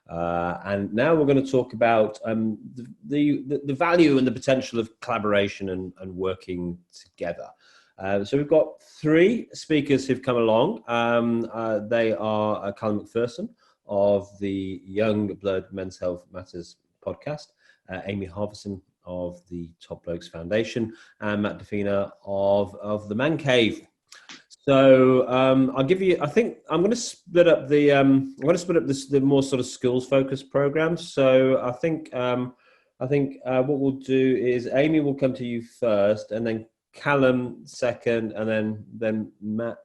And now we're going to talk about the value and the potential of collaboration and working together. So we've got three speakers who've come along. They are Callum MacPherson of the Young Blood Men's Health Matters podcast, Amy Harvison of the Top Blokes Foundation, and Matt Defina of the Man Cave. So I'll give you. I think I'm going to split up the. The more sort of skills focused programs. So I think what we'll do is Amy will come to you first, and then Callum second, and then Matt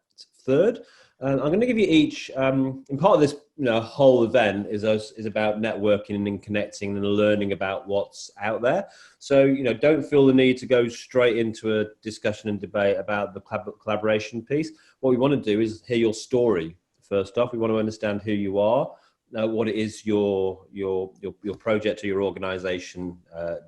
third. I'm going to give you each. And part of this, whole event is about networking and connecting and learning about what's out there. So don't feel the need to go straight into a discussion and debate about the collaboration piece. What we want to do is hear your story first off. We want to understand who you are, what it is your project or your organisation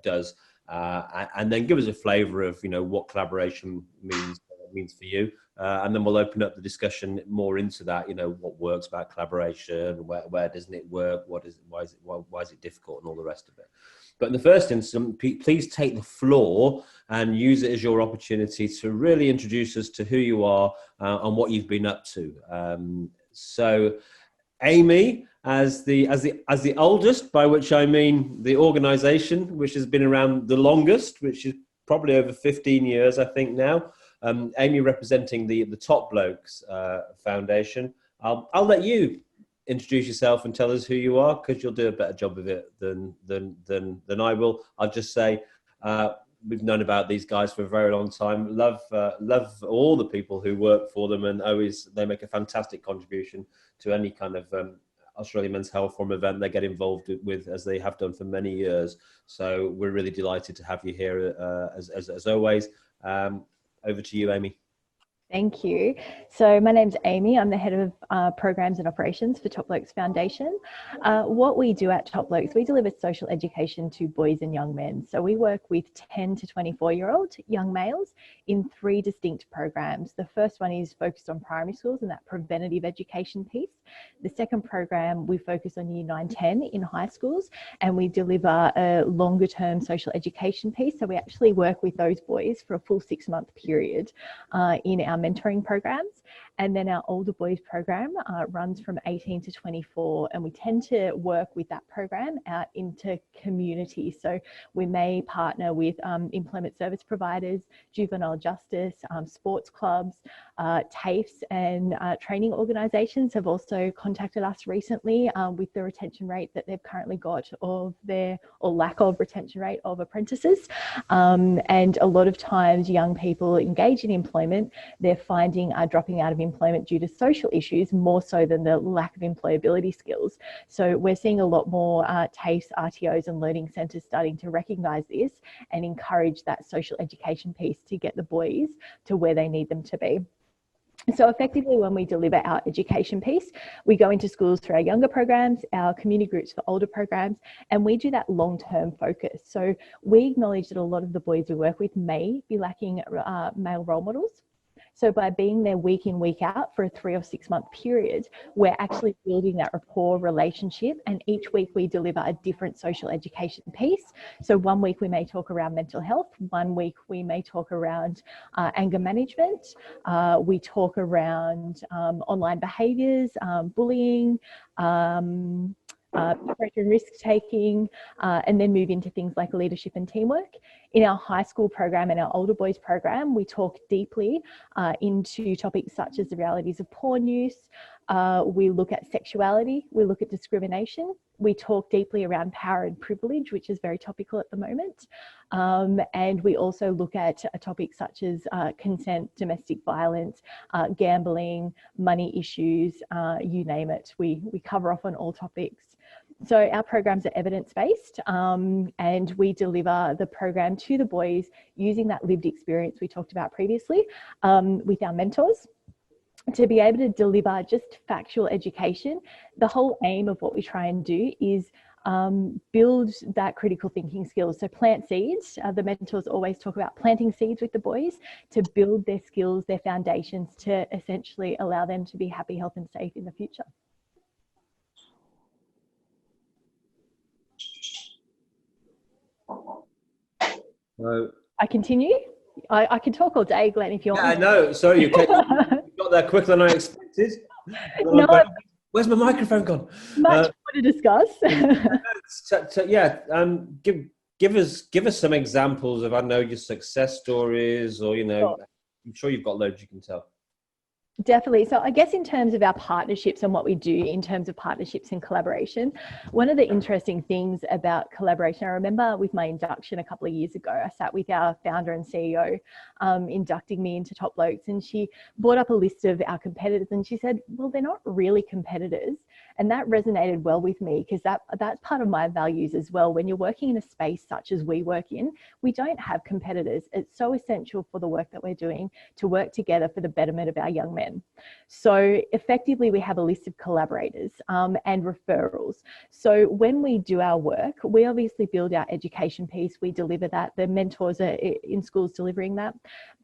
does, and then give us a flavour of what collaboration means for you. And then we'll open up the discussion more into that, what works about collaboration, where doesn't it work, why is it difficult, and all the rest of it. But in the first instance, please take the floor and use it as your opportunity to really introduce us to who you are and what you've been up to. So, Amy, as the oldest, by which I mean the organisation which has been around the longest, which is probably over 15 years, I think now. Amy representing the Top Blokes Foundation. I'll let you introduce yourself and tell us who you are, because you'll do a better job of it than I will. I'll just say we've known about these guys for a very long time. Love all the people who work for them, and they make a fantastic contribution to any kind of Australian Men's Health Forum event they get involved with, as they have done for many years. So we're really delighted to have you here as always. Over to you, Amy. Thank you. So my name's Amy. I'm the head of programs and operations for Top Blokes Foundation. What we do at Top Blokes, we deliver social education to boys and young men. So we work with 10 to 24-year-old young males in 3 distinct programs. The first one is focused on primary schools and that preventative education piece. The second program, we focus on year 9-10 in high schools, and we deliver a longer term social education piece. So we actually work with those boys for a full 6-month period in our mentoring programs. And then our older boys program runs from 18 to 24, and we tend to work with that program out into community. So we may partner with employment service providers, juvenile justice, sports clubs, TAFEs, and training organisations have also contacted us recently with the retention rate that they've currently got or lack of retention rate of apprentices. And a lot of times young people engage in employment, they're finding dropping out of employment due to social issues more so than the lack of employability skills. So we're seeing a lot more TAFEs, RTOs and learning centres starting to recognise this and encourage that social education piece to get the boys to where they need them to be. So effectively, when we deliver our education piece, we go into schools for our younger programs, our community groups for older programs, and we do that long-term focus. So we acknowledge that a lot of the boys we work with may be lacking male role models. So by being there week in, week out for a 3 or 6 month period, we're actually building that rapport relationship. And each week we deliver a different social education piece. So one week we may talk around mental health. One week we may talk around anger management. We talk around online behaviours, bullying, pressure and risk taking, and then move into things like leadership and teamwork. In our high school program and our older boys program, we talk deeply into topics such as the realities of porn use. We look at sexuality, we look at discrimination. We talk deeply around power and privilege, which is very topical at the moment. And we also look at topics such as consent, domestic violence, gambling, money issues, you name it. We cover off on all topics. So our programs are evidence-based, and we deliver the program to the boys using that lived experience we talked about previously with our mentors to be able to deliver just factual education. The whole aim of what we try and do is build that critical thinking skills. So plant seeds, the mentors always talk about planting seeds with the boys to build their skills, their foundations, to essentially allow them to be happy, healthy and safe in the future. So, I continue. I can talk all day, Glenn, if you yeah, want I me know. Sorry, you got there quicker than I expected. to. No, Where's my microphone gone? much more to discuss. Yeah, give us some examples of, I know, your success stories, or Sure. I'm sure you've got loads you can tell. Definitely. So I guess in terms of our partnerships and what we do in terms of partnerships and collaboration, one of the interesting things about collaboration, I remember with my induction a couple of years ago, I sat with our founder and CEO inducting me into Top Blokes, and she brought up a list of our competitors and she said, well, they're not really competitors. And that resonated well with me because that's part of my values as well. When you're working in a space such as we work in, we don't have competitors. It's so essential for the work that we're doing to work together for the betterment of our young men. So effectively, we have a list of collaborators and referrals. So when we do our work, we obviously build our education piece. We deliver that. The mentors are in schools delivering that.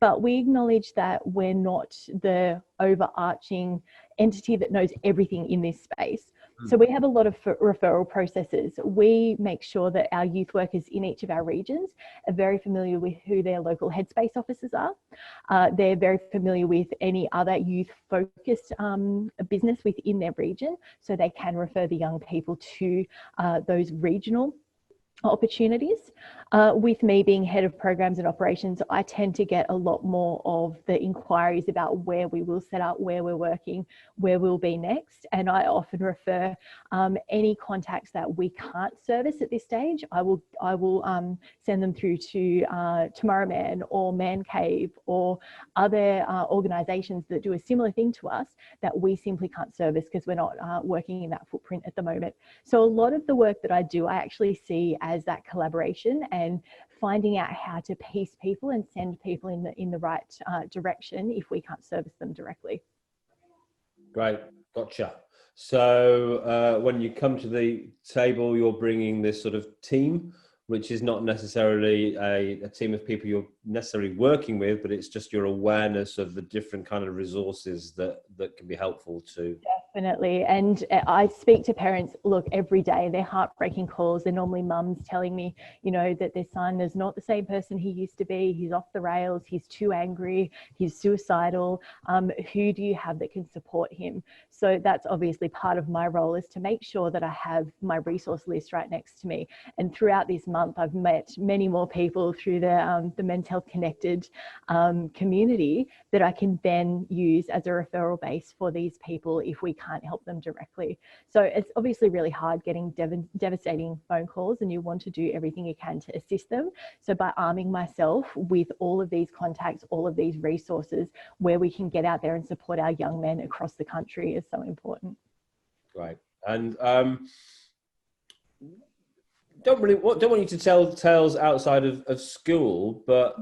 But we acknowledge that we're not the overarching entity that knows everything in this space. So we have a lot of referral processes. We make sure that our youth workers in each of our regions are very familiar with who their local headspace officers are. They're very familiar with any other youth-focused business within their region, so they can refer the young people to those regional opportunities. With me being head of programs and operations, I tend to get a lot more of the inquiries about where we will set up, where we're working, where we'll be next. And I often refer any contacts that we can't service at this stage. I will send them through to Tomorrow Man or Man Cave or other organisations that do a similar thing to us that we simply can't service because we're not working in that footprint at the moment. So a lot of the work that I do, I actually see as that collaboration and finding out how to piece people and send people in the right direction if we can't service them directly. Great, gotcha. So when you come to the table, you're bringing this sort of team, which is not necessarily a team of people you're necessarily working with, but it's just your awareness of the different kind of resources that can be helpful to. Definitely. And I speak to parents, look, every day. They're heartbreaking calls. They're normally mums telling me, that their son is not the same person he used to be. He's off the rails. He's too angry. He's suicidal. Who do you have that can support him? So that's obviously part of my role, is to make sure that I have my resource list right next to me. And throughout this month, I've met many more people through the Men's Health Connected community that I can then use as a referral base for these people if we can't help them directly. So it's obviously really hard getting devastating phone calls, and you want to do everything you can to assist them. So by arming myself with all of these contacts, all of these resources where we can get out there and support our young men across the country is so important. Right. And don't want you to tell tales outside of school, but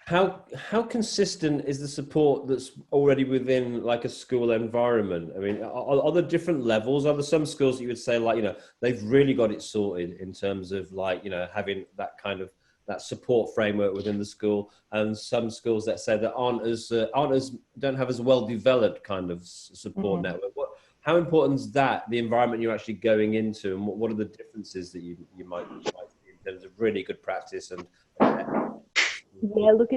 how consistent is the support that's already within like a school environment? I mean, are there different levels? Are there some schools that you would say, like, they've really got it sorted in terms of, like, having that kind of that support framework within the school, and some schools that say that don't have as well developed kind of support network? How important is that, the environment you're actually going into, and what are the differences that you might see in terms of really good practice and Yeah, look,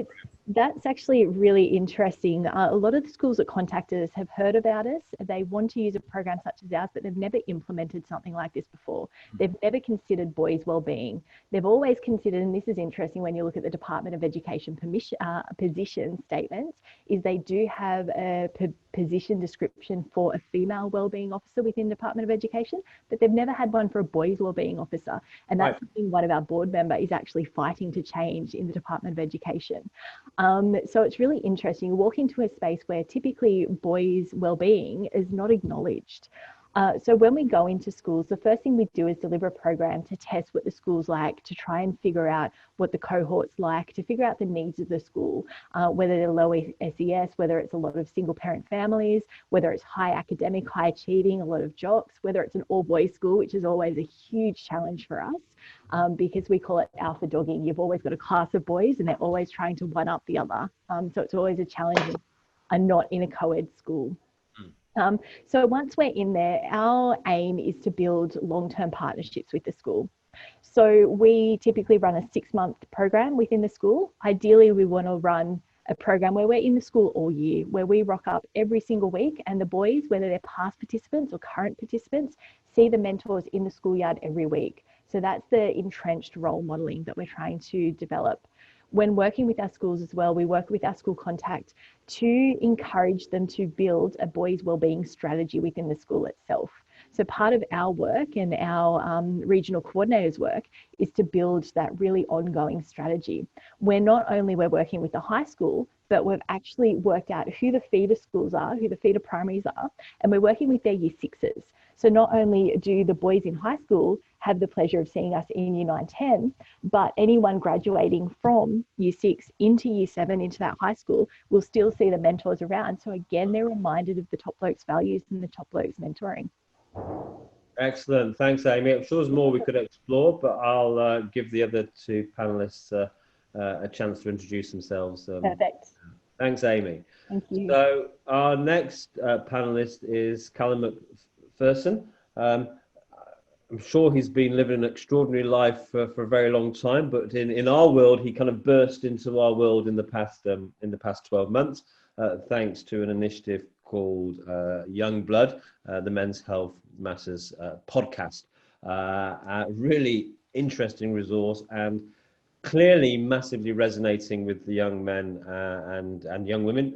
that's actually really interesting. A lot of the schools that contacted us have heard about us. They want to use a program such as ours, but they've never implemented something like this before. They've never considered boys' wellbeing. They've always considered, and this is interesting when you look at the Department of Education position statements, is they do have a position description for a female wellbeing officer within the Department of Education, but they've never had one for a boys' wellbeing officer. And that's something one of our board member is actually fighting to change in the Department of Education. So it's really interesting. You walk into a space where typically boys' well-being is not acknowledged. So when we go into schools, the first thing we do is deliver a program to test what the school's like, to try and figure out what the cohort's like, to figure out the needs of the school, whether they're low SES, whether it's a lot of single parent families, whether it's high academic, high achieving, a lot of jocks, whether it's an all boys school, which is always a huge challenge for us, because we call it alpha dogging. You've always got a class of boys and they're always trying to one up the other. So it's always a challenge and not in a co-ed school. So once we're in there, our aim is to build long-term partnerships with the school. So we typically run a 6-month program within the school. Ideally, we want to run a program where we're in the school all year, where we rock up every single week, and the boys, whether they're past participants or current participants, see the mentors in the schoolyard every week. So that's the entrenched role modelling that we're trying to develop. When working with our schools as well, we work with our school contact to encourage them to build a boys' wellbeing strategy within the school itself. So part of our work and our regional coordinators' work is to build that really ongoing strategy, where not only we're working with the high school, but we've actually worked out who the feeder schools are, who the feeder primaries are, and we're working with their year sixes. So not only do the boys in high school have the pleasure of seeing us in year 9, 10, but anyone graduating from year 6 into year 7 into that high school will still see the mentors around. So again, they're reminded of the Top Blokes values and the Top Blokes mentoring. Excellent. Thanks, Amy. I'm sure there's more we could explore, but I'll give the other two panelists a chance to introduce themselves. Perfect. Thanks, Amy. Thank you. So our next panelist is Callum MacPherson. I'm sure he's been living an extraordinary life for a very long time, but in our world, he kind of burst into our world in the past 12 months, thanks to an initiative called Young Blood, the Men's Health Matters podcast. A really interesting resource and clearly massively resonating with the young men and young women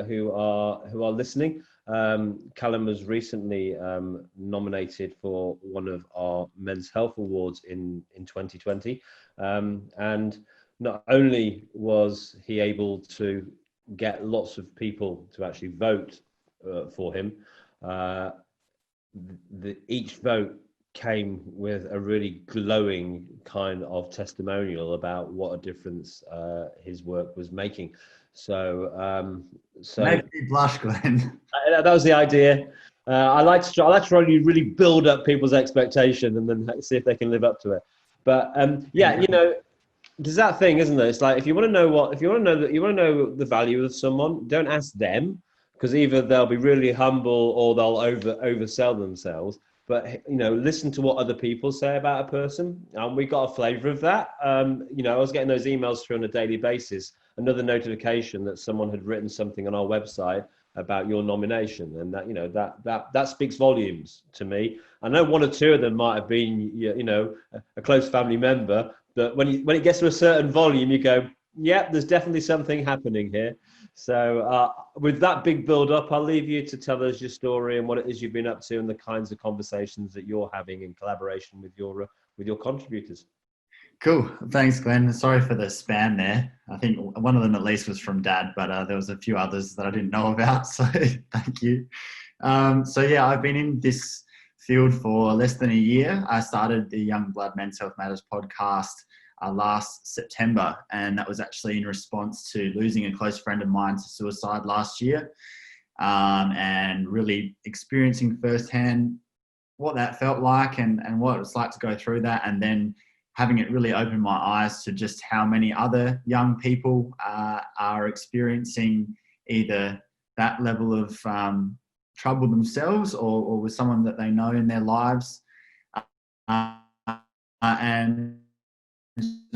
who are listening. Callum was recently nominated for one of our Men's Health Awards in 2020, and not only was he able to get lots of people to actually vote for him, each vote came with a really glowing kind of testimonial about what a difference his work was making. So make me blush, Glenn. That was the idea. I like to really build up people's expectation and then see if they can live up to it. But yeah, you know, there's that thing, isn't there? It's like if you want to know the value of someone, don't ask them, because either they'll be really humble or they'll oversell themselves. But you know, listen to what other people say about a person. We got a flavour of that. You know, I was getting those emails through on a daily basis. Another notification that someone had written something on our website about your nomination, and that, you know, that speaks volumes to me. I know one or two of them might have been, you know, a close family member, but when it gets to a certain volume, you go, yeah, there's definitely something happening here. So with that big build up, I'll leave you to tell us your story and what it is you've been up to and the kinds of conversations that you're having in collaboration with your contributors. Cool. Thanks, Glenn. Sorry for the spam there. I think one of them at least was from Dad, but there was a few others that I didn't know about. So thank you. So yeah, I've been in this field for less than a year. I started the Young Blood Men's Health Matters podcast last September, and that was actually in response to losing a close friend of mine to suicide last year, and really experiencing firsthand what that felt like and what it was like to go through that, and then having it really open my eyes to just how many other young people are experiencing either that level of trouble themselves or with someone that they know in their lives. And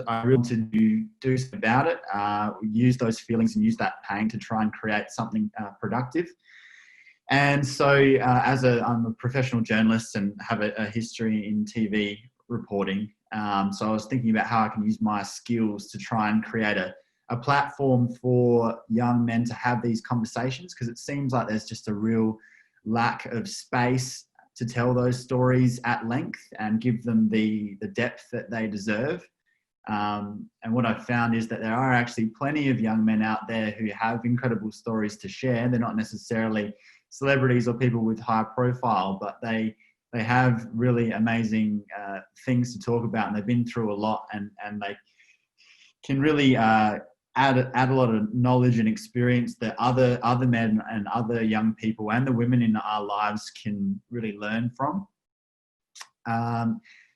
I really wanted to do something about it, use those feelings and use that pain to try and create something productive. And so I'm a professional journalist and have a history in TV reporting. So I was thinking about how I can use my skills to try and create a platform for young men to have these conversations, because it seems like there's just a real lack of space to tell those stories at length and give them the depth that they deserve. And what I've found is that there are actually plenty of young men out there who have incredible stories to share. They're not necessarily celebrities or people with high profile, but they have really amazing things to talk about, and they've been through a lot, and they can really add a lot of knowledge and experience that other men and other young people and the women in our lives can really learn from.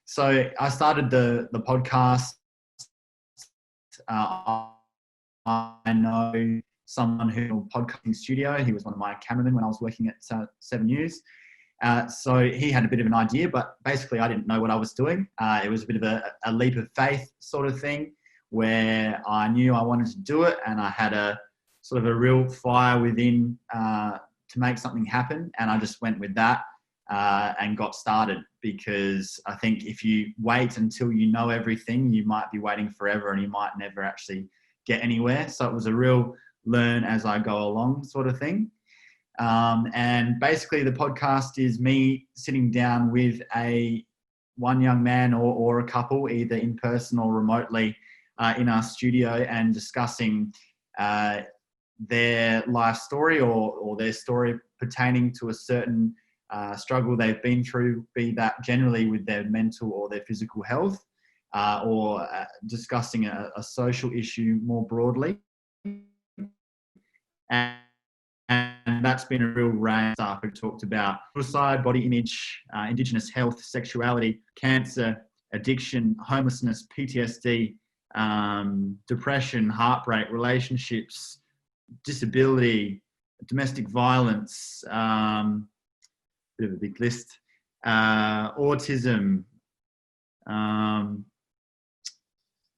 So I started the podcast. I know someone who had a podcasting studio. He was one of my cameramen when I was working at 7 News. So he had a bit of an idea, but basically I didn't know what I was doing. It was a bit of a leap of faith sort of thing where I knew I wanted to do it, and I had a sort of a real fire within to make something happen. And I just went with that and got started, because I think if you wait until you know everything, you might be waiting forever and you might never actually get anywhere. So it was a real learn as I go along sort of thing. And basically the podcast is me sitting down with one young man or a couple, either in person or remotely, in our studio, and discussing their life story or their story pertaining to a certain struggle they've been through, be that generally with their mental or their physical health, or discussing a social issue more broadly. And that's been a real range of stuff. We've talked about suicide, body image, Indigenous health, sexuality, cancer, addiction, homelessness, PTSD, depression, heartbreak, relationships, disability, domestic violence, bit of a big list, autism, and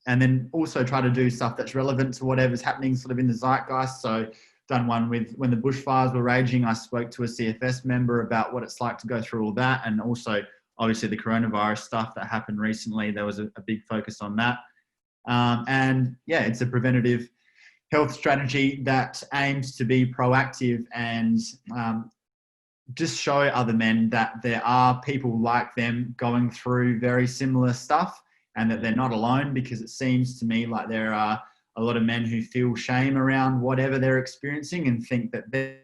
then also try to do stuff that's relevant to whatever's happening sort of in the zeitgeist. So done one with when the bushfires were raging. I spoke to a CFS member about what it's like to go through all that, and also obviously the coronavirus stuff that happened recently. There was a big focus on that. And yeah, it's a preventative health strategy that aims to be proactive and just show other men that there are people like them going through very similar stuff, and that they're not alone, because it seems to me like there are a lot of men who feel shame around whatever they're experiencing and think that they're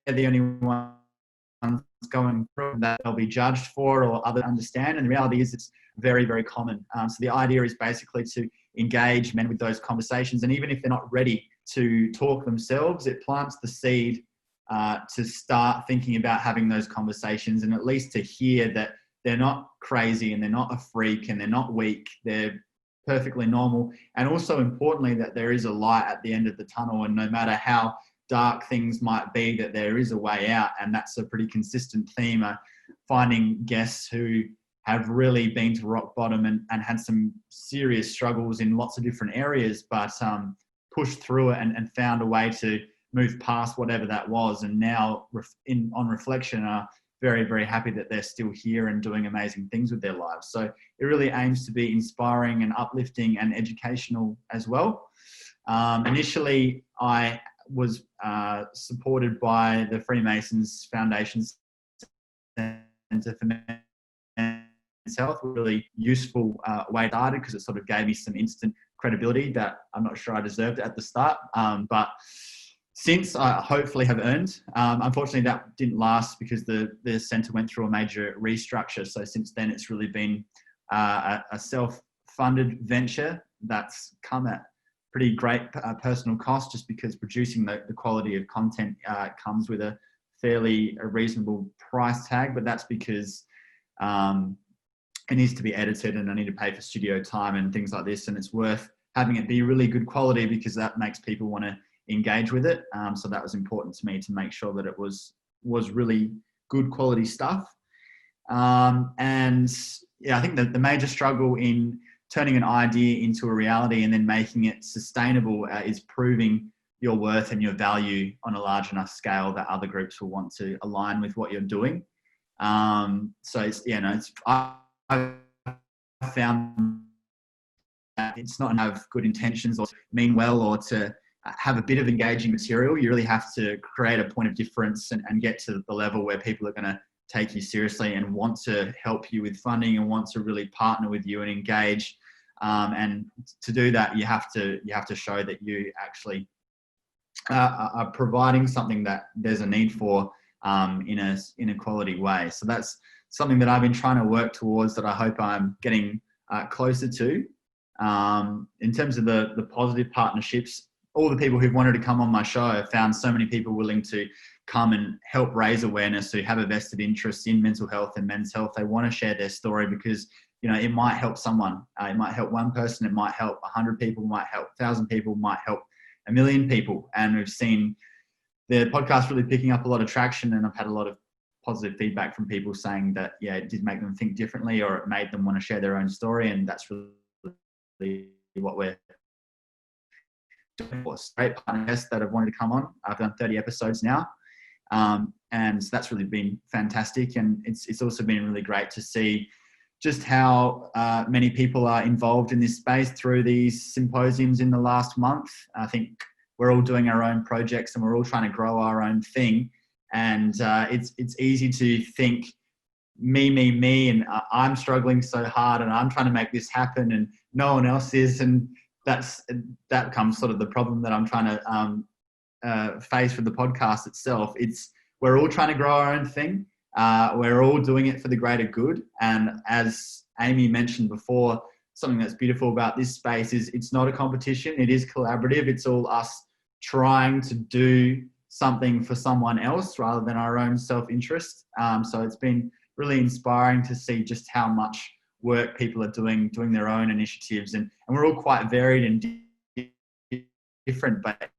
the only ones going through, that they'll be judged for or others understand. And the reality is it's very, very common. So the idea is basically to engage men with those conversations. And even if they're not ready to talk themselves, it plants the seed to start thinking about having those conversations, and at least to hear that they're not crazy and they're not a freak and they're not weak. They're perfectly normal. And also importantly, that there is a light at the end of the tunnel, and no matter how dark things might be, that there is a way out. And that's a pretty consistent theme. Finding guests who have really been to rock bottom and had some serious struggles in lots of different areas, but pushed through it and found a way to move past whatever that was. And now on reflection are very, very happy that they're still here and doing amazing things with their lives. So it really aims to be inspiring and uplifting and educational as well. Initially, I was supported by the Freemasons Foundation Centre for Men's Health, a really useful way to start, because it sort of gave me some instant credibility that I'm not sure I deserved at the start. But since I hopefully have earned. Unfortunately, that didn't last because the centre went through a major restructure. So since then, it's really been a self-funded venture that's come at pretty great personal cost, just because producing the quality of content comes with a fairly reasonable price tag. But that's because it needs to be edited and I need to pay for studio time and things like this. And it's worth having it be really good quality, because that makes people want to engage with it. So that was important to me, to make sure that it was really good quality stuff. And yeah, I think that the major struggle in turning an idea into a reality and then making it sustainable is proving your worth and your value on a large enough scale that other groups will want to align with what you're doing. So it's, I've found that it's not to have good intentions or mean well or to have a bit of engaging material. You really have to create a point of difference and get to the level where people are going to take you seriously and want to help you with funding and want to really partner with you and engage. And to do that, you have to show that you actually are providing something that there's a need for in a quality way. So that's something that I've been trying to work towards, that I hope I'm getting closer to. In terms of the positive partnerships, all the people who've wanted to come on my show have found so many people willing to come and help raise awareness, who have a vested interest in mental health and men's health. They want to share their story because, it might help someone. It might help one person. It might help 100 people, might help 1,000 people, might help 1 million people. And we've seen the podcast really picking up a lot of traction, and I've had a lot of positive feedback from people saying that, yeah, it did make them think differently, or it made them want to share their own story. And that's really what we're doing. Great partner guests that have wanted to come on. I've done 30 episodes now. And that's really been fantastic. And it's also been really great to see just how many people are involved in this space through these symposiums in the last month. I think we're all doing our own projects and we're all trying to grow our own thing. And it's easy to think me, and I'm struggling so hard and I'm trying to make this happen and no one else is. And that becomes sort of the problem that I'm trying to face for the podcast itself. We're all trying to grow our own thing. We're all doing it for the greater good. And as Amy mentioned before, something that's beautiful about this space is it's not a competition. It is collaborative. It's all us trying to do something for someone else rather than our own self-interest. So it's been really inspiring to see just how much work people are doing their own initiatives. And we're all quite varied and different, but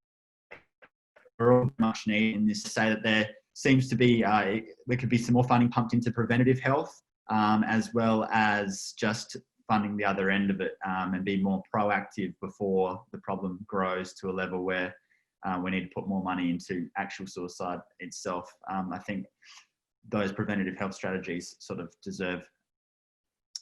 we're all much needed in this to say that there seems to be, there could be some more funding pumped into preventative health, as well as just funding the other end of it, and be more proactive before the problem grows to a level where we need to put more money into actual suicide itself. I think those preventative health strategies sort of deserve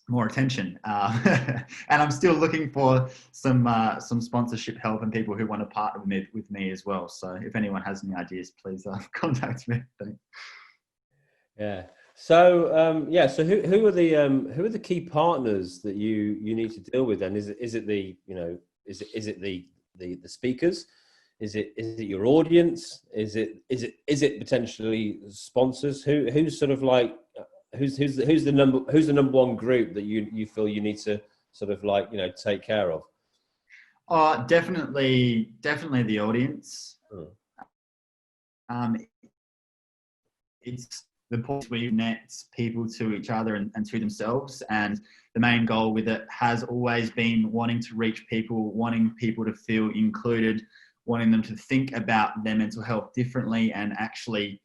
more attention. And I'm still looking for some sponsorship help and people who want to partner with me as well. So if anyone has any ideas, please contact me. Thanks. Yeah. So so who are the key partners that you need to deal with then? Is it the speakers? Is it your audience? Is it potentially sponsors? Who's sort of like who's the number one group that you feel you need to sort of like take care of? Definitely the audience. It's the point where you connect people to each other and to themselves, and the main goal with it has always been wanting to reach people, wanting people to feel included, wanting them to think about their mental health differently, and actually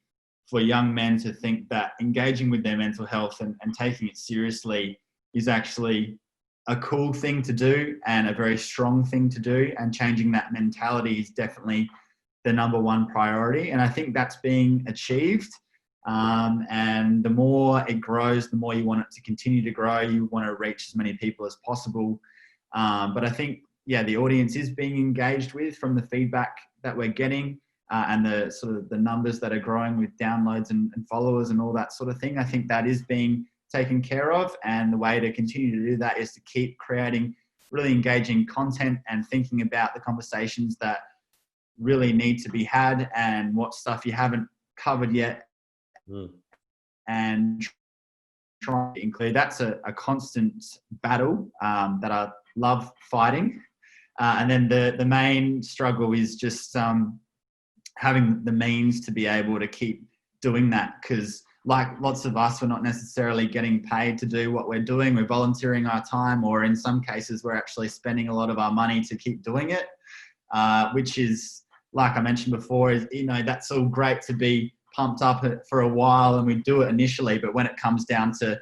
for young men to think that engaging with their mental health and taking it seriously is actually a cool thing to do and a very strong thing to do, and changing that mentality is definitely the number one priority. And I think that's being achieved. And the more it grows, the more you want it to continue to grow. You want to reach as many people as possible. But I think, the audience is being engaged with from the feedback that we're getting, and the sort of the numbers that are growing with downloads and followers and all that sort of thing. I think that is being taken care of. And the way to continue to do that is to keep creating really engaging content and thinking about the conversations that really need to be had and what stuff you haven't covered yet. And try to include. That's a constant battle that I love fighting. And then the main struggle is just having the means to be able to keep doing that, because like lots of us, we're not necessarily getting paid to do what we're doing. We're volunteering our time, or in some cases we're actually spending a lot of our money to keep doing it, which is, like I mentioned before, is that's all great to be pumped up for a while, and we do it initially, but when it comes down to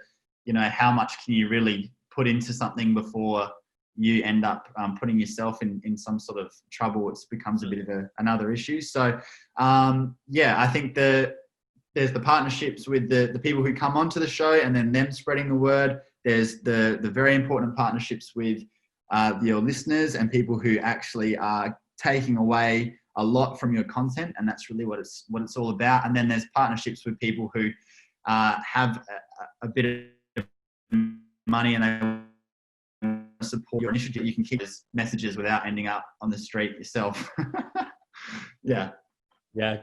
how much can you really put into something before you end up putting yourself in some sort of trouble, it becomes a bit of another issue. So I think there's the partnerships with the people who come onto the show and then them spreading the word. There's the very important partnerships with your listeners and people who actually are taking away a lot from your content, and that's really what it's all about. And then there's partnerships with people who have a bit of money and they support your initiative. You can keep those messages without ending up on the street yourself. Yeah,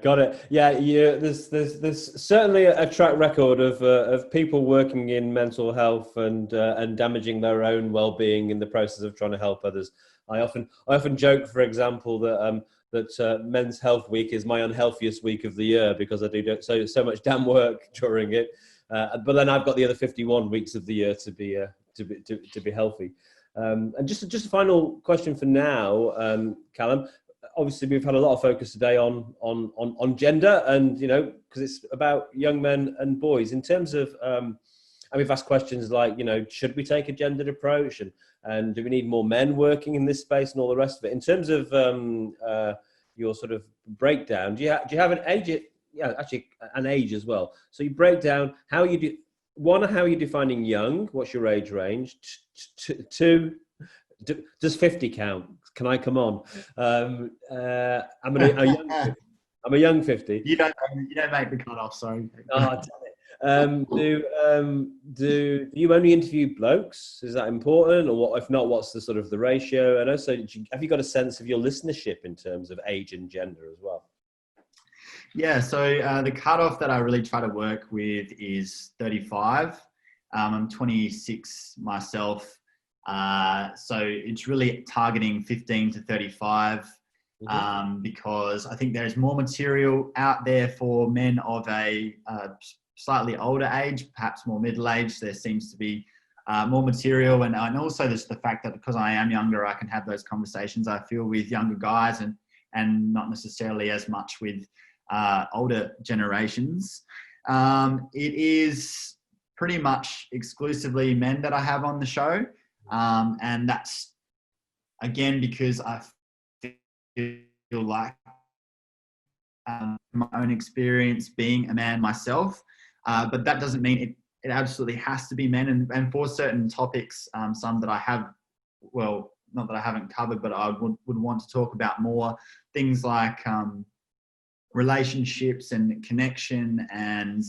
got it. There's certainly a track record of people working in mental health and damaging their own well-being in the process of trying to help others. I often joke, for example, that Men's Health Week is my unhealthiest week of the year because I do so much damn work during it. But then I've got the other 51 weeks of the year to be healthy. And just a final question for now, Callum. obviously we've had a lot of focus today on gender, and because it's about young men and boys. In terms of, and we've asked questions like, should we take a gendered approach, and do we need more men working in this space, and all the rest of it. In terms of your sort of breakdown, do you have an age? Yeah, actually, an age as well. So you break down how you do. One, how are you defining young? What's your age range? Two, does 50 count? Can I come on? I'm a young 50. You don't make the cut off. Sorry. Oh, damn it. Do you only interview blokes? Is that important, or what? If not, what's the sort of the ratio? And also, have you got a sense of your listenership in terms of age and gender as well? Yeah, so the cutoff that I really try to work with is 35. I'm 26 myself. So it's really targeting 15 to 35 because I think there's more material out there for men of a slightly older age, perhaps more middle age. There seems to be more material, and also there's the fact that because I am younger, I can have those conversations, I feel, with younger guys and not necessarily as much with older generations. It is pretty much exclusively men that I have on the show. And that's, again, because I feel like my own experience being a man myself, but that doesn't mean it absolutely has to be men. And for certain topics, some that I have, well, not that I haven't covered, but I would want to talk about more, things like relationships and connection and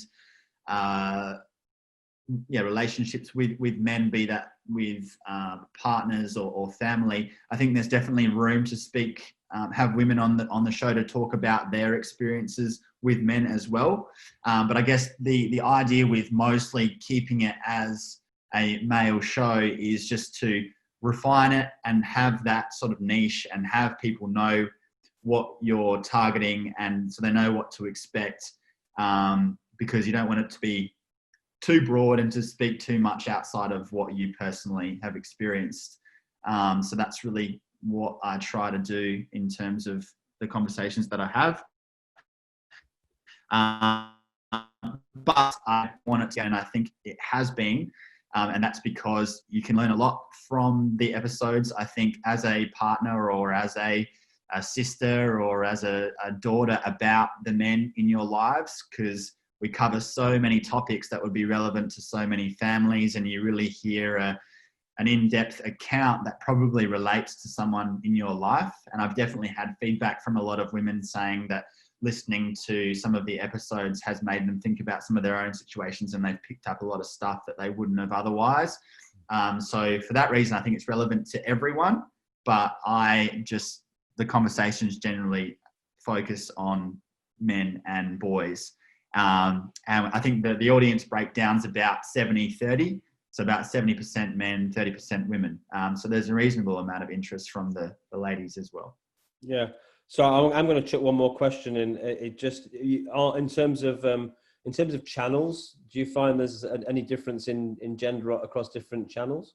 relationships with men, be that with partners or family. I think there's definitely room to speak, have women on the show to talk about their experiences with men as well. But I guess the idea with mostly keeping it as a male show is just to refine it and have that sort of niche and have people know what you're targeting, and so they know what to expect, because you don't want it to be too broad and to speak too much outside of what you personally have experienced. So that's really what I try to do in terms of the conversations that I have. But I want it to, and I think it has been, and that's because you can learn a lot from the episodes. I think as a partner or as a sister or as a daughter about the men in your lives, because we cover so many topics that would be relevant to so many families, and you really hear an in-depth account that probably relates to someone in your life. And I've definitely had feedback from a lot of women saying that listening to some of the episodes has made them think about some of their own situations, and they've picked up a lot of stuff that they wouldn't have otherwise. So for that reason, I think it's relevant to everyone, but the conversations generally focus on men and boys. And I think that the audience breakdown's about 70-30. So about 70% men, 30% women. So there's a reasonable amount of interest from the ladies as well. Yeah. So I'm going to chuck one more question in. In terms of channels, do you find there's any difference in gender across different channels?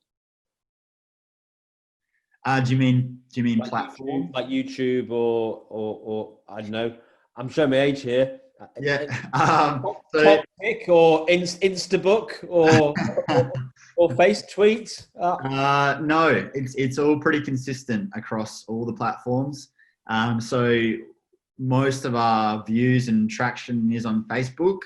Do you mean like platform? Like YouTube or I don't know. I'm showing my age here. Yeah. Topic or Instabook or Face Tweet? No, it's all pretty consistent across all the platforms. So most of our views and traction is on Facebook.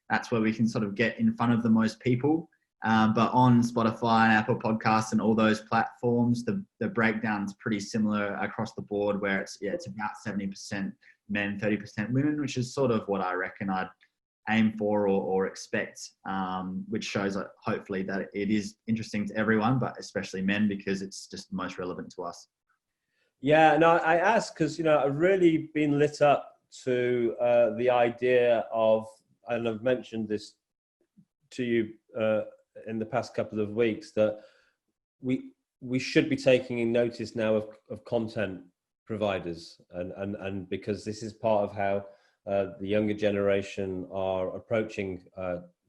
That's where we can sort of get in front of the most people. But on Spotify and Apple Podcasts and all those platforms, the breakdown's pretty similar across the board, where it's about 70% men, 30% women, which is sort of what I reckon I'd aim for or expect, which shows hopefully that it is interesting to everyone, but especially men, because it's just the most relevant to us. Yeah, no, I asked because, I've really been lit up to the idea of, and I've mentioned this to you in the past couple of weeks, that we should be taking notice now of content providers, and because this is part of how the younger generation are approaching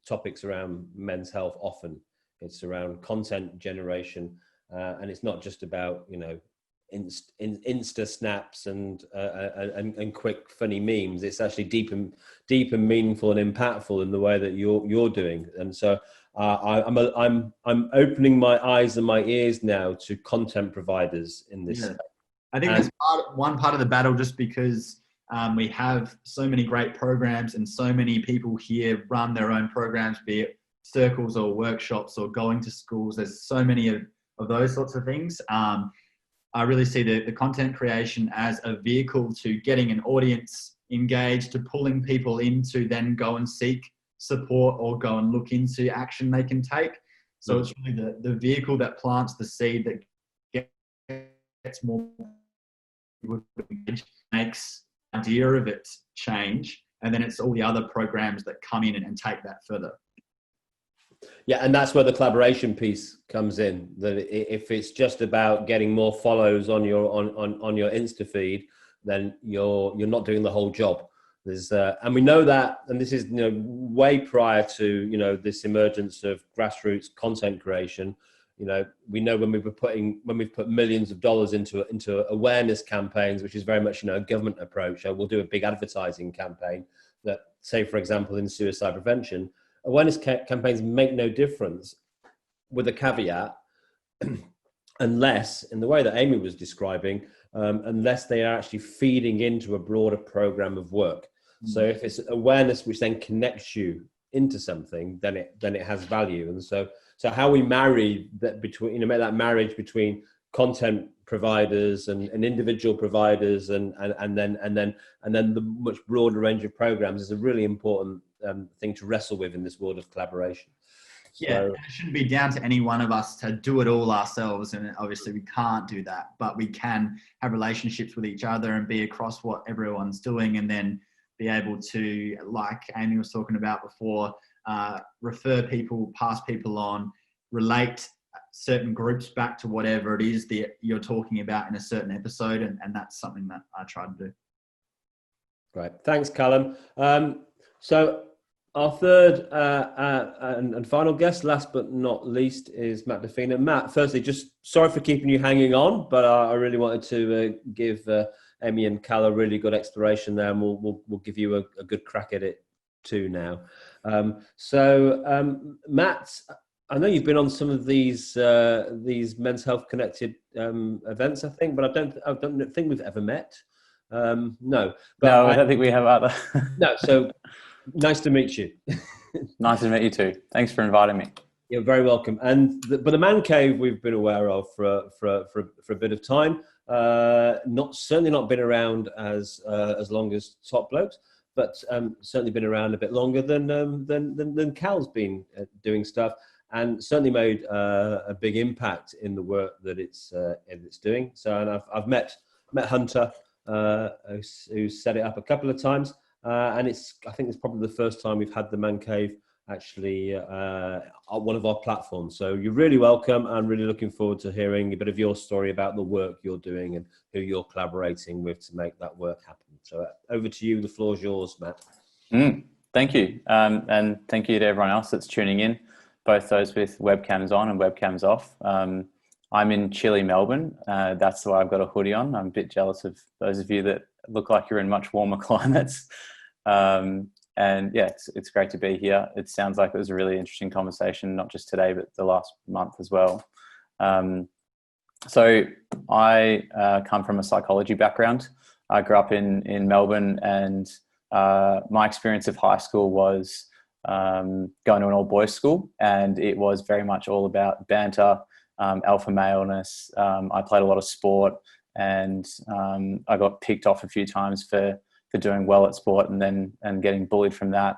topics around men's health. Often it's around content generation, and it's not just about Insta snaps and quick funny memes. It's actually deep and meaningful and impactful in the way that you're doing. And so I'm opening my eyes and my ears now to content providers in this space. I think that's one part of the battle, just because we have so many great programs and so many people here run their own programs, be it circles or workshops or going to schools. There's so many of those sorts of things. I really see the content creation as a vehicle to getting an audience engaged, to pulling people in to then go and seek support or go and look into action they can take. So it's really the vehicle that plants the seed that gets more engaged, makes the idea of it change, and then it's all the other programs that come in and take that further. Yeah, and that's where the collaboration piece comes in. That if it's just about getting more follows on your on your Insta feed, then you're not doing the whole job. There's and we know that, and this is way prior to this emergence of grassroots content creation. We know when we've put millions of dollars into awareness campaigns, which is very much a government approach. We'll do a big advertising campaign that, say for example, in suicide prevention. Awareness campaigns make no difference, with a caveat, unless, in the way that Amy was describing, unless they are actually feeding into a broader program of work. So if it's awareness which then connects you into something, then it has value. And so how we marry that between, make that marriage between content providers and individual providers and then the much broader range of programs is a really important thing to wrestle with in this world of collaboration. Yeah, it shouldn't be down to any one of us to do it all ourselves, and obviously we can't do that, but we can have relationships with each other and be across what everyone's doing, and then be able to, like Amy was talking about before, refer people, pass people on, relate certain groups back to whatever it is that you're talking about in a certain episode, and that's something that I try to do. Right, thanks Callum. So our third and final guest, last but not least, is Matt Defina. Matt, firstly, just sorry for keeping you hanging on, but I really wanted to give Amy and Cal a really good exploration there, and we'll give you a good crack at it too now. Matt, I know you've been on some of these Men's Health Connected events, I think, but I don't think we've ever met. No, I don't think we have either. No, so nice to meet you. Nice to meet you too. Thanks for inviting me. You're very welcome. But the Man Cave we've been aware of for a bit of time. Certainly not been around as long as Top Blokes, but certainly been around a bit longer than Cal's been doing stuff, and certainly made a big impact in the work that it's doing. So, and I've met Hunter, who set it up a couple of times, and I think it's probably the first time we've had the Man Cave actually on one of our platforms. So you're really welcome. I'm really looking forward to hearing a bit of your story about the work you're doing and who you're collaborating with to make that work happen. So over to you. The floor's yours, Matt. Thank you. And thank you to everyone else that's tuning in, both those with webcams on and webcams off. I'm in chilly Melbourne. That's why I've got a hoodie on. I'm a bit jealous of those of you that look like you're in much warmer climates. And yeah, it's great to be here. It sounds like it was a really interesting conversation, not just today, but the last month as well. So I come from a psychology background. I grew up in Melbourne, and my experience of high school was going to an all boys school, and it was very much all about banter, alpha maleness. I played a lot of sport, and I got picked off a few times for doing well at sport, and getting bullied from that,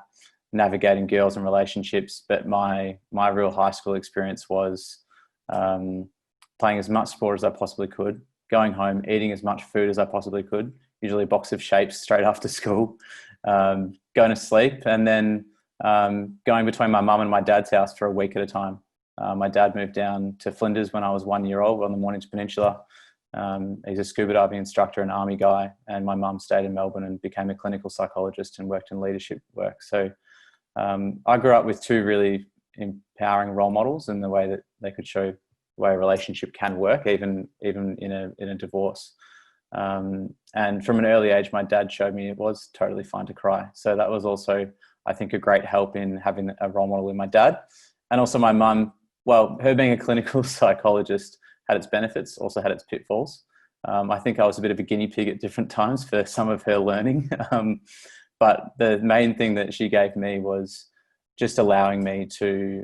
navigating girls and relationships. But my real high school experience was playing as much sport as I possibly could, going home, eating as much food as I possibly could, usually a box of shapes straight after school, going to sleep, and then going between my mum and my dad's house for a week at a time. My dad moved down to Flinders when I was 1 year old on the Mornington Peninsula. He's a scuba diving instructor and army guy, and my mum stayed in Melbourne and became a clinical psychologist and worked in leadership work. So I grew up with two really empowering role models in the way that they could show way a relationship can work, even in a divorce. And from an early age, my dad showed me it was totally fine to cry. So that was also, I think, a great help in having a role model in my dad. And also my mum, well, her being a clinical psychologist had its benefits, also had its pitfalls. I think I was a bit of a guinea pig at different times for some of her learning. But the main thing that she gave me was just allowing me to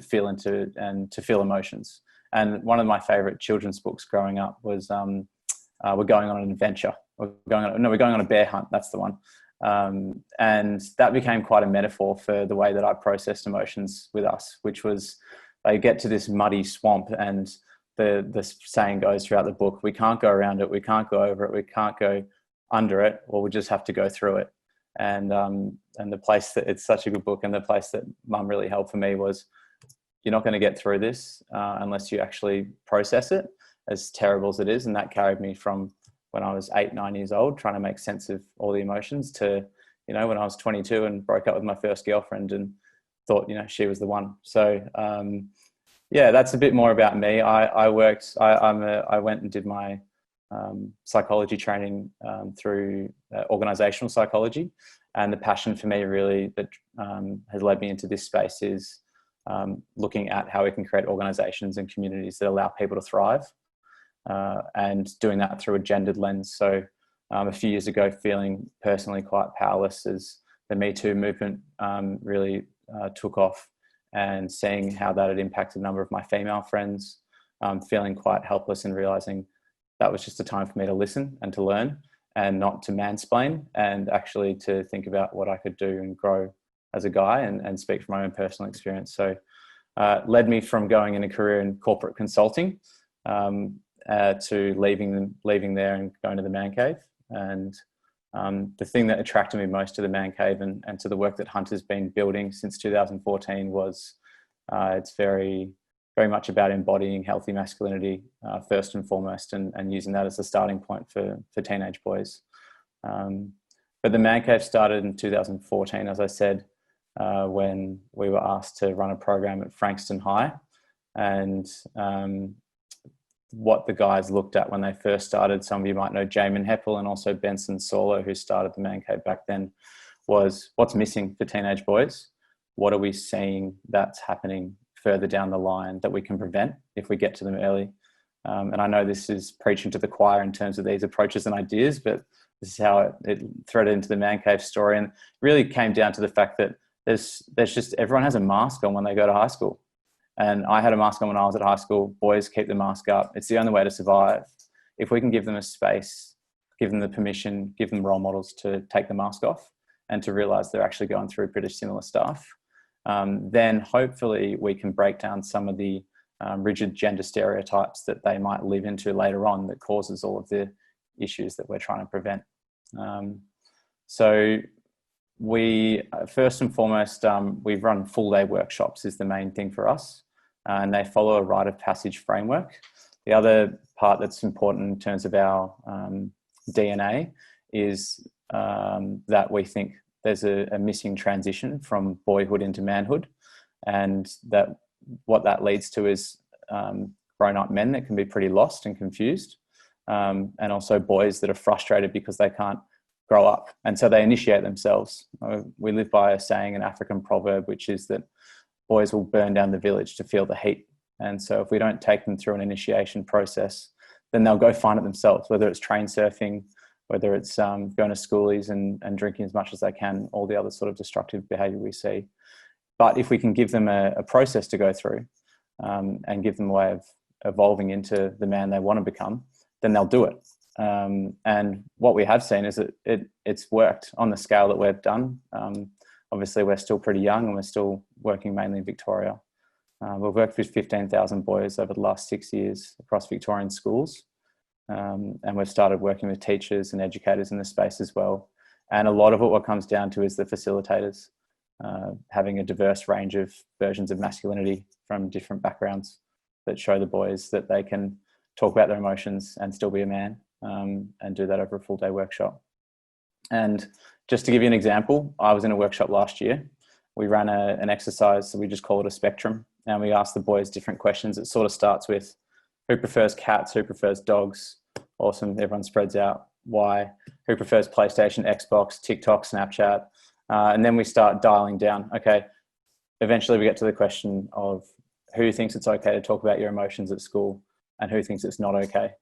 feel into and to feel emotions. And one of my favorite children's books growing up was We're Going on an Adventure. We're going on a bear hunt. That's the one. And that became quite a metaphor for the way that I processed emotions with us, which was they get to this muddy swamp, and the saying goes throughout the book, we can't go around it, we can't go over it, we can't go under it, or we just have to go through it. And the place that, it's such a good book, and the place that Mum really helped for me was, you're not going to get through this unless you actually process it, as terrible as it is. And that carried me from when I was 8-9 years old, trying to make sense of all the emotions, to, when I was 22 and broke up with my first girlfriend and thought, she was the one. So, yeah, that's a bit more about me. I went and did my psychology training through organizational psychology. And the passion for me really that has led me into this space is looking at how we can create organizations and communities that allow people to thrive, and doing that through a gendered lens. So a few years ago, feeling personally quite powerless as the Me Too movement really took off, and seeing how that had impacted a number of my female friends, feeling quite helpless and realizing that was just a time for me to listen and to learn, and not to mansplain, and actually to think about what I could do and grow as a guy, and speak from my own personal experience. So led me from going in a career in corporate consulting to leaving there and going to the Man Cave. And the thing that attracted me most to the Man Cave and to the work that Hunter's been building since 2014 was it's very, very much about embodying healthy masculinity first and foremost, and using that as a starting point for teenage boys. But the Man Cave started in 2014, as I said, when we were asked to run a program at Frankston High. And what the guys looked at when they first started, some of you might know Jamin Heppel and also Benson Solo, who started the Man Cave back then, was what's missing for teenage boys? What are we seeing that's happening further down the line that we can prevent if we get to them early? And I know this is preaching to the choir in terms of these approaches and ideas, but this is how it threaded into the Man Cave story, and really came down to the fact that there's just, everyone has a mask on when they go to high school. And I had a mask on when I was at high school. Boys, keep the mask up. It's the only way to survive. If we can give them a space, give them the permission, give them role models to take the mask off and to realize they're actually going through pretty similar stuff, then hopefully we can break down some of the rigid gender stereotypes that they might live into later on that causes all of the issues that we're trying to prevent. So we, first and foremost, we run full day workshops is the main thing for us, and they follow a rite of passage framework. The other part that's important in terms of our DNA is that we think there's a missing transition from boyhood into manhood, and that what that leads to is grown-up men that can be pretty lost and confused, and also boys that are frustrated because they can't grow up, and so they initiate themselves. We live by a saying, an African proverb, which is that boys will burn down the village to feel the heat. And so if we don't take them through an initiation process, then they'll go find it themselves, whether it's train surfing, whether it's going to schoolies and drinking as much as they can, all the other sort of destructive behavior we see. But if we can give them a process to go through and give them a way of evolving into the man they want to become, then they'll do it. And what we have seen is that it's worked on the scale that we've done. Obviously, we're still pretty young and we're still working mainly in Victoria. We've worked with 15,000 boys over the last 6 years across Victorian schools. And we've started working with teachers and educators in the space as well. And a lot of it, what comes down to is the facilitators, having a diverse range of versions of masculinity from different backgrounds that show the boys that they can talk about their emotions and still be a man, and do that over a full day workshop. And just to give you an example, I was in a workshop last year. We ran an exercise, so we just call it a spectrum. and we ask the boys different questions. It sort of starts with who prefers cats, who prefers dogs. Awesome. Everyone spreads out. Why? Who prefers PlayStation, Xbox, TikTok, Snapchat? And then we start dialing down. Okay. Eventually we get to the question of who thinks it's okay to talk about your emotions at school and who thinks it's not okay.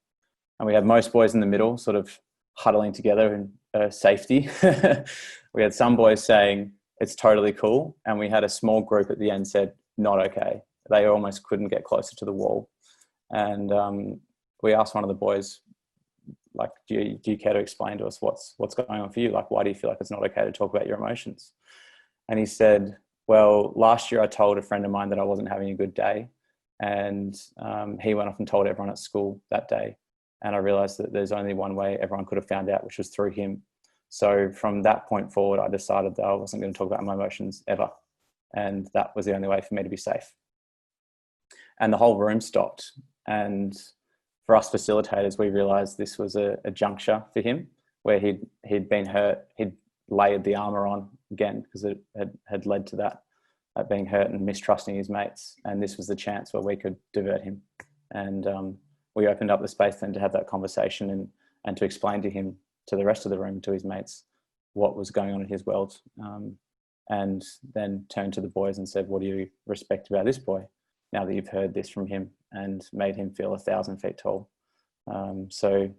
And we have most boys in the middle sort of huddling together in safety. We had some boys saying it's totally cool. And we had a small group at the end said, not okay. They almost couldn't get closer to the wall. And we asked one of the boys, like, do you care to explain to us what's going on for you? Like, why do you feel like it's not okay to talk about your emotions? And he said, well, last year I told a friend of mine that I wasn't having a good day. And he went off and told everyone at school that day. And I realized that there's only one way everyone could have found out, which was through him. So from that point forward, I decided that I wasn't going to talk about my emotions ever. And that was the only way for me to be safe. And the whole room stopped. And for us facilitators, we realized this was a juncture for him where he'd been hurt. He'd layered the armor on again because it had led to that being hurt and mistrusting his mates. And this was the chance where we could divert him. And we opened up the space then to have that conversation and to explain to him, to the rest of the room, to his mates, what was going on in his world. And then turned to the boys and said, what do you respect about this boy now that you've heard this from him, and made him feel 1,000 feet tall. So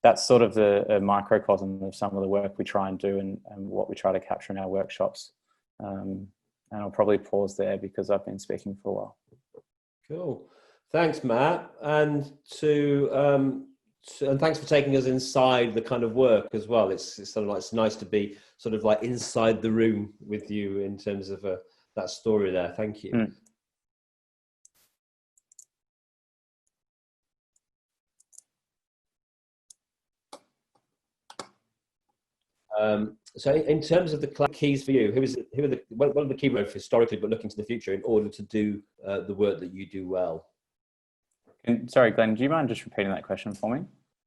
that's sort of a microcosm of some of the work we try and do and what we try to capture in our workshops. And I'll probably pause there because I've been speaking for a while. Cool. Thanks, Matt. And and thanks for taking us inside the kind of work as well. It's sort of like, it's nice to be sort of like inside the room with you in terms of that story there. Thank you. So in terms of the keys for you, what are the key words historically, but looking to the future in order to do the work that you do well? Sorry, Glenn, do you mind just repeating that question for me?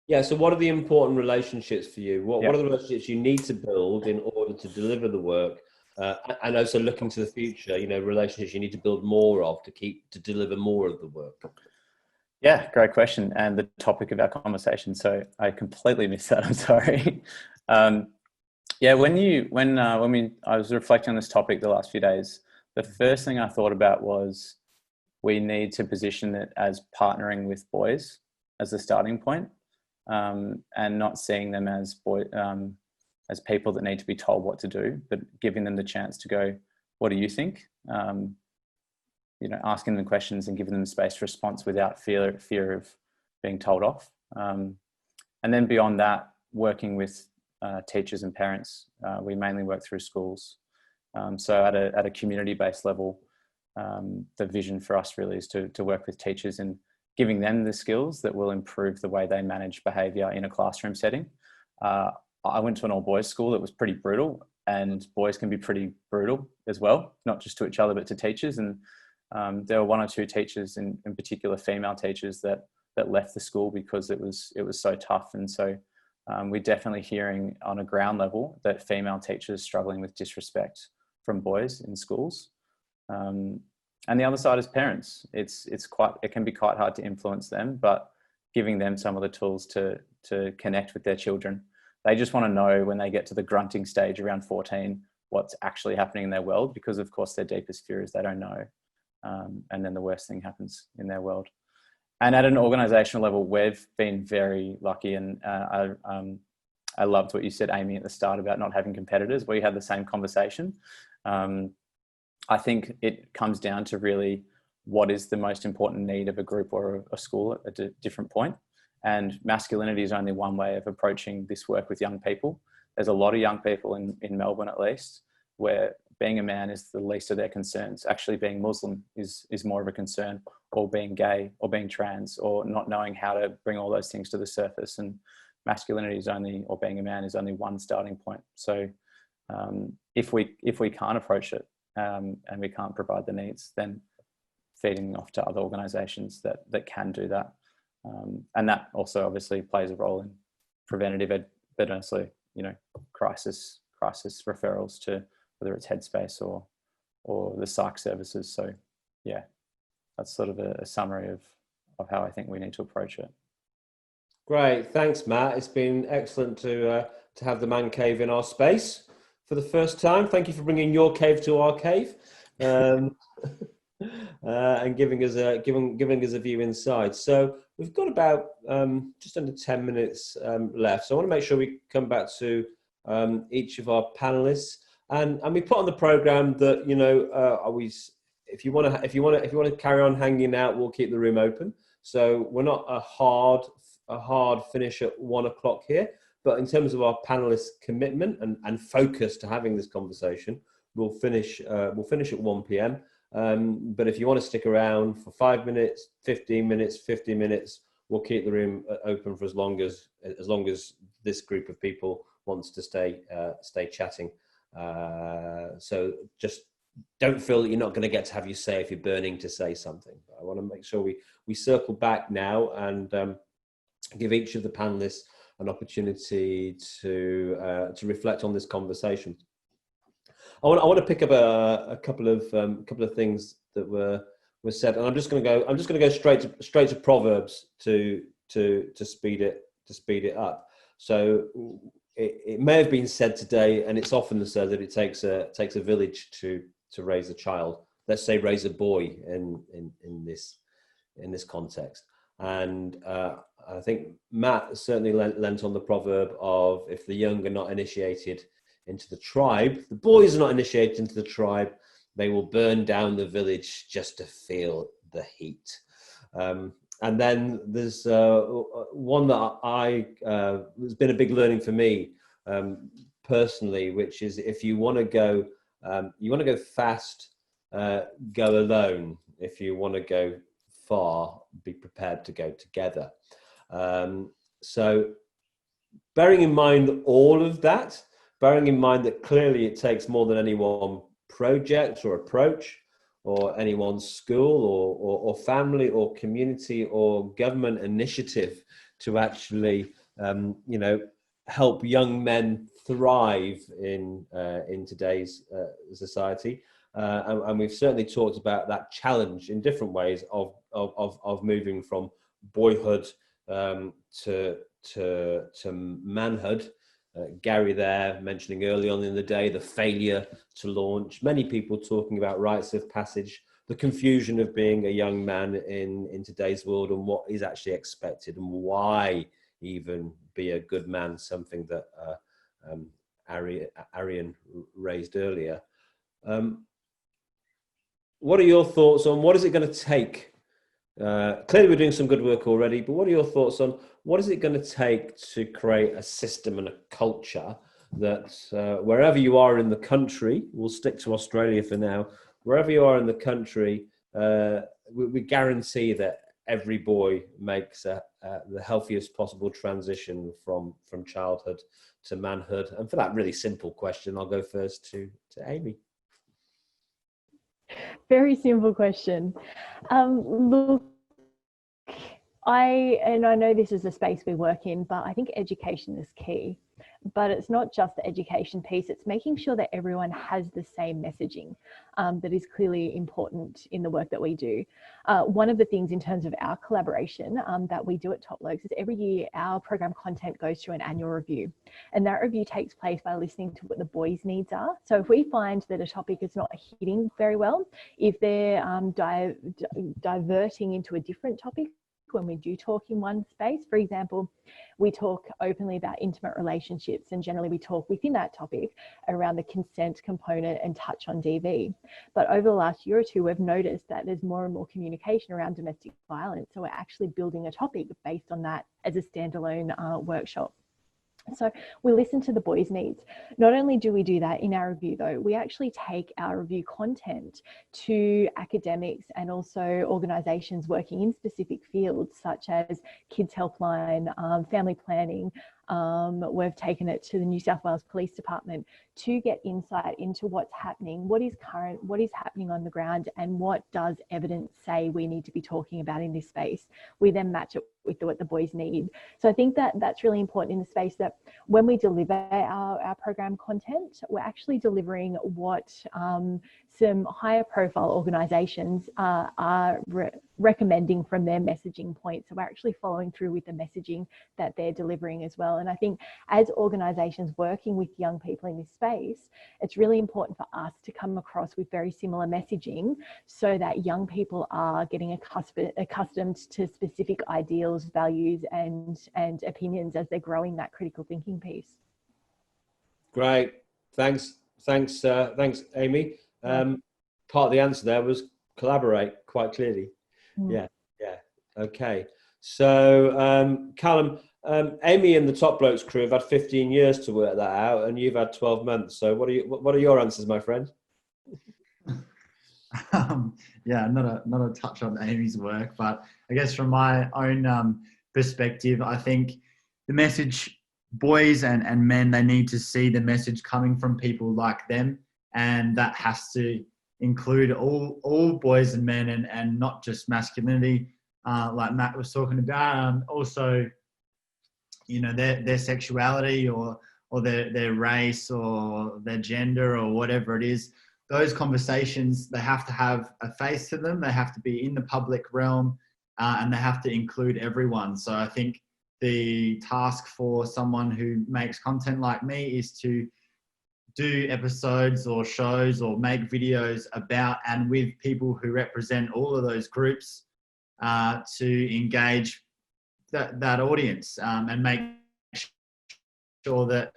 Yeah, so what are the important relationships for you? What are the relationships you need to build in order to deliver the work? And also looking to the future, relationships you need to build more of to deliver more of the work. Yeah, great question. And the topic of our conversation. So I completely missed that. I'm sorry. Yeah, I was reflecting on this topic the last few days, the first thing I thought about was we need to position it as partnering with boys as the starting point, and not seeing them as people that need to be told what to do, but giving them the chance to go, what do you think? Asking them questions and giving them the space to response without fear of being told off. And then beyond that, working with teachers and parents. We mainly work through schools. So at a community-based level, the vision for us really is to work with teachers and giving them the skills that will improve the way they manage behaviour in a classroom setting. I went to an all-boys school that was pretty brutal, and boys can be pretty brutal as well, not just to each other, but to teachers. And there were one or two teachers, in particular female teachers, that left the school because it was so tough. And so we're definitely hearing on a ground level that female teachers struggling with disrespect from boys in schools. And the other side is parents. It can be quite hard to influence them, but giving them some of the tools to connect with their children. They just want to know when they get to the grunting stage around 14, what's actually happening in their world, because of course their deepest fear is they don't know. And then the worst thing happens in their world. And at an organizational level, we've been very lucky. And I loved what you said, Amy, at the start about not having competitors. We had the same conversation. I think it comes down to really what is the most important need of a group or a school at a different point. And masculinity is only one way of approaching this work with young people. There's a lot of young people in Melbourne, at least, where being a man is the least of their concerns. Actually being Muslim is more of a concern, or being gay, or being trans, or not knowing how to bring all those things to the surface. And masculinity is only, or being a man is only one starting point. So if we can't approach it and we can't provide the needs, then feeding off to other organisations that can do that. And that also obviously plays a role in preventative ed, but also, crisis referrals to whether it's Headspace or the psych services. So yeah, that's sort of a summary of how I think we need to approach it. Great, thanks, Matt. It's been excellent to have the man cave in our space for the first time. Thank you for bringing your cave to our cave, and giving us a view inside. So we've got about just under 10 minutes left. So I want to make sure we come back to each of our panelists, and we put on the program that, you know, if you want to carry on hanging out, we'll keep the room open. So we're not a hard finish at 1 o'clock here, but in terms of our panelists' commitment and focus to having this conversation, we'll finish at 1 p.m. But if you want to stick around for 5 minutes, 15 minutes, 50 minutes, we'll keep the room open for as long as this group of people wants to stay chatting. So just don't feel that you're not going to get to have your say if you're burning to say something. But I want to make sure we circle back now and give each of the panelists an opportunity to reflect on this conversation. I want to pick up a couple of things that were said, and I'm just going to go straight to Proverbs to speed it up. So it may have been said today, and it's often said that it takes a village to raise a child. Let's say raise a boy in this context. And I think Matt certainly lent on the proverb of, if the young are not initiated into the tribe, the boys are not initiated into the tribe, they will burn down the village just to feel the heat. And then there's one that has been a big learning for me personally, which is, if you want to go fast, go alone. If you want to go far, be prepared to go together. So bearing in mind all of that, bearing in mind that clearly it takes more than any one project or approach, or any one school or family or community or government initiative to actually help young men thrive in today's society. And we've certainly talked about that challenge in different ways of moving from boyhood to manhood. Gary there mentioning early on in the day the failure to launch, many people talking about rites of passage, the confusion of being a young man in today's world, and what is actually expected, and why even be a good man, something that Arian raised earlier. What are your thoughts on what is it going to take? Clearly we're doing some good work already, but what are your thoughts on what is it going to take to create a system and a culture that wherever you are in the country, we'll stick to Australia for now, wherever you are in the country, we guarantee that every boy makes the healthiest possible transition from childhood to manhood? And for that really simple question, I'll go first to Amy. Very simple question. Look, I know this is a space we work in, but I think education is key. But it's not just the education piece, it's making sure that everyone has the same messaging that is clearly important in the work that we do. One of the things in terms of our collaboration that we do at Top Blokes is every year our program content goes through an annual review. And that review takes place by listening to what the boys' needs are. So if we find that a topic is not hitting very well, if they're diverting into a different topic, when we do talk in one space, for example, we talk openly about intimate relationships, and generally we talk within that topic around the consent component and touch on DV. But over the last year or two, we've noticed that there's more and more communication around domestic violence. So we're actually building a topic based on that as a standalone workshop. So we listen to the boys' needs. Not only do we do that in our review though, we actually take our review content to academics and also organisations working in specific fields such as Kids Helpline, family planning. We've taken it to the New South Wales Police Department to get insight into what's happening, what is current, what is happening on the ground, and what does evidence say we need to be talking about in this space. We then match it with what the boys need. So I think that that's really important in the space, that when we deliver our program content, we're actually delivering what some higher profile organizations are recommending from their messaging points. So we're actually following through with the messaging that they're delivering as well. And I think as organizations working with young people in this space, it's really important for us to come across with very similar messaging so that young people are getting accustomed to specific ideals, values, and opinions as they're growing that critical thinking piece. Great. Thanks, Amy. Part of the answer there was collaborate, quite clearly. Yeah. Okay. So, Callum, Amy and the Top Blokes crew have had 15 years to work that out, and you've had 12 months. So, what are your answers, my friend? Not a touch on Amy's work, but I guess from my own perspective, I think the message, boys and men, they need to see the message coming from people like them, and that has to include all boys and men, and not just masculinity, like Matt was talking about. Also, their sexuality or their race or their gender or whatever it is. Those conversations, they have to have a face to them. They have to be in the public realm, and they have to include everyone. So I think the task for someone who makes content like me is to do episodes or shows or make videos about and with people who represent all of those groups, to engage that audience, and make sure that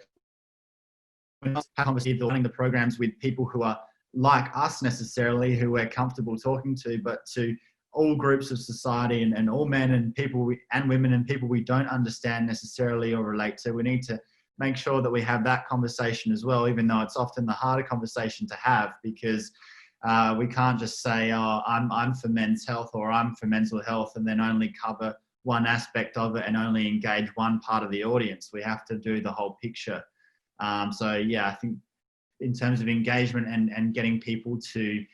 we're not running the programs with people who are like us necessarily, who we're comfortable talking to, but to all groups of society and all men and people and women and people we don't understand necessarily or relate to. We need to make sure that we have that conversation as well, even though it's often the harder conversation to have, because we can't just say, oh, I'm for men's health or I'm for mental health, and then only cover one aspect of it and only engage one part of the audience. We have to do the whole picture. I think in terms of engagement and getting people to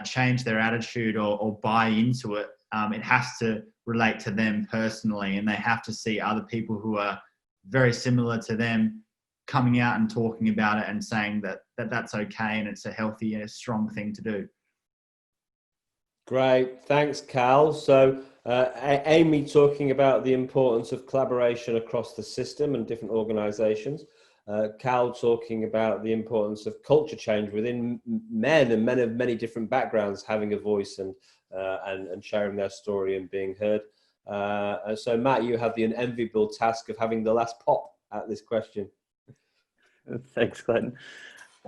change their attitude or buy into it, it has to relate to them personally, and they have to see other people who are very similar to them coming out and talking about it and saying that's okay and it's a healthy and a strong thing to do. Great, thanks, Cal. So Amy talking about the importance of collaboration across the system and different organisations. Cal talking about the importance of culture change within men and men of many different backgrounds having a voice and sharing their story and being heard. And so, Matt, you have the unenviable task of having the last pop at this question. Thanks, Glenn.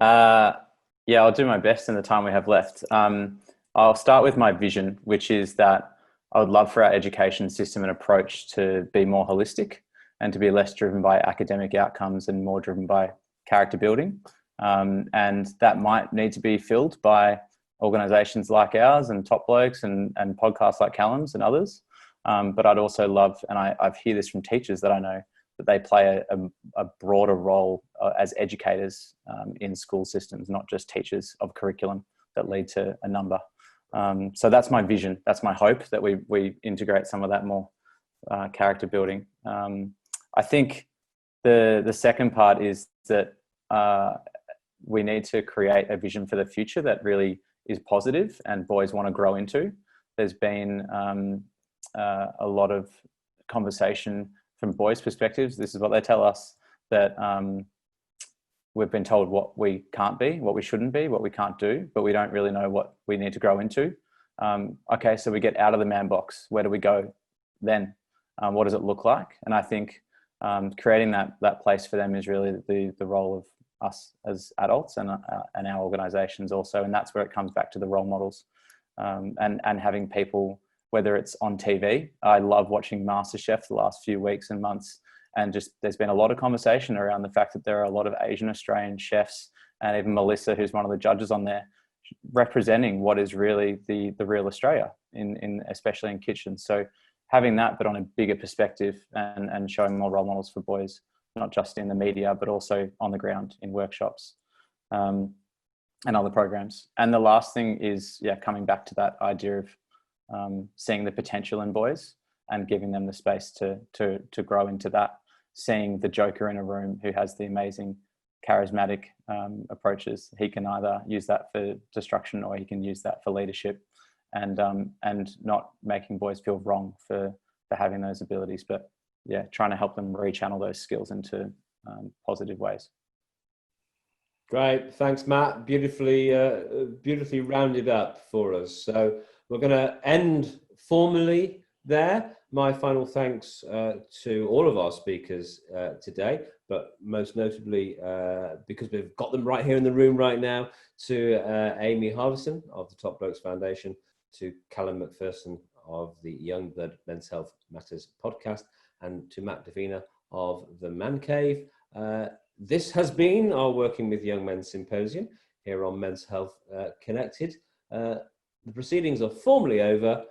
I'll do my best in the time we have left. I'll start with my vision, which is that I would love for our education system and approach to be more holistic and to be less driven by academic outcomes and more driven by character building. And that might need to be filled by organisations like ours and Top Blokes and podcasts like Callum's and others. But I'd also love, and I've heard this from teachers that I know, that they play a broader role as educators in school systems, not just teachers of curriculum that lead to a number. So that's my vision. That's my hope, that we integrate some of that more character building. I think the second part is that we need to create a vision for the future that really is positive and boys want to grow into. There's been a lot of conversation from boys' perspectives. This is what they tell us, that we've been told what we can't be, what we shouldn't be, what we can't do, but we don't really know what we need to grow into. Okay, so we get out of the man box. Where do we go then? What does it look like? And I think creating that place for them is really the role of us as adults and our organisations also. And that's where it comes back to the role models and having people, whether it's on TV. I love watching MasterChef the last few weeks and months, and just there's been a lot of conversation around the fact that there are a lot of Asian Australian chefs, and even Melissa, who's one of the judges on there, representing what is really the real Australia in especially in kitchens. So having that, but on a bigger perspective, and showing more role models for boys, not just in the media, but also on the ground in workshops and other programs. And the last thing is, coming back to that idea of seeing the potential in boys and giving them the space to grow into that, seeing the joker in a room who has the amazing charismatic approaches. He can either use that for destruction or he can use that for leadership, and not making boys feel wrong for having those abilities, but yeah, trying to help them rechannel those skills into positive ways. Great, thanks, Matt. Beautifully rounded up for us. So we're going to end formally there. My final thanks to all of our speakers today, but most notably, because we've got them right here in the room right now, to Amy Harvison of the Top Blokes Foundation, to Callum MacPherson of the Young Blood Men's Health Matters podcast, and to Matt Defina of the Man Cave. This has been our Working with Young Men Symposium here on Men's Health Connected. The proceedings are formally over,